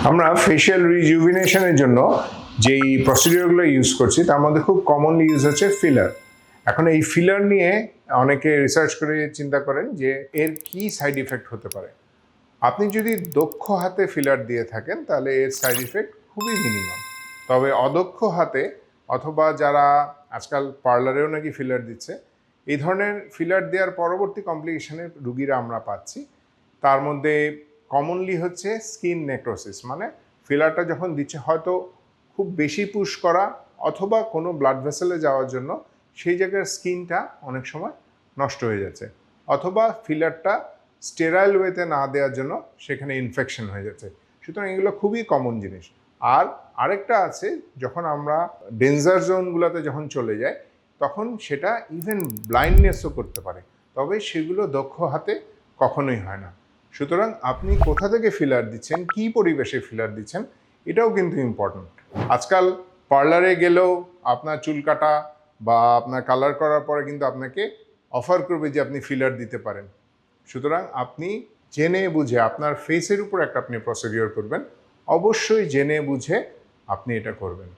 আমরা ফেশিয়াল রিজুভিনেশনের জন্য যেই প্রসিডিওরগুলো ইউজ করছি তার মধ্যে খুব কমনলি ইউজ হচ্ছে ফিলার। এখন এই ফিলার নিয়ে অনেকে রিসার্চ করে চিন্তা করেন যে এর কি সাইড ইফেক্ট হতে পারে। আপনি যদি দক্ষ হাতে ফিলার দিয়ে থাকেন তাহলে এর সাইড ইফেক্ট খুবই মিনিমাম। তবে অদক্ষ হাতে অথবা যারা আজকাল পার্লারেও নাকি ফিলার দিচ্ছে, এই ধরনের ফিলার দেওয়ার পরবর্তী কমপ্লিকেশনের রুগীরা আমরা পাচ্ছি। তার মধ্যে কমনলি হচ্ছে স্কিন নেক্রোসিস, মানে ফিলারটা যখন দিচ্ছে হয়তো খুব বেশি পুশ করা অথবা কোনো ব্লাড ভেসেলে যাওয়ার জন্য সেই জায়গার স্কিনটা অনেক সময় নষ্ট হয়ে যাচ্ছে, অথবা ফিলারটা স্টেরাইল ওয়েতে না দেওয়ার জন্য সেখানে ইনফেকশন হয়ে যাচ্ছে। সুতরাং এগুলো খুবই কমন জিনিস। আর আরেকটা আছে, যখন আমরা ডেঞ্জার জোনগুলোতে যখন চলে যাই তখন সেটা ইভেন ব্লাইন্ডনেসও করতে পারে, তবে সেগুলো দক্ষ হাতে কখনোই হয় না। সুতরাং আপনি কোথা থেকে ফিলার দিচ্ছেন, কী পরিবেশে ফিলার দিচ্ছেন, এটাও কিন্তু ইম্পর্ট্যান্ট। আজকাল পার্লারে গেলেও আপনার চুল কাটা বা আপনার কালার করার পরে কিন্তু আপনাকে অফার করবে যে আপনি ফিলার দিতে পারেন। সুতরাং আপনি জেনে বুঝে আপনার ফেসের উপর একটা আপনি প্রসিডিওর করবেন, অবশ্যই জেনে বুঝে আপনি এটা করবেন।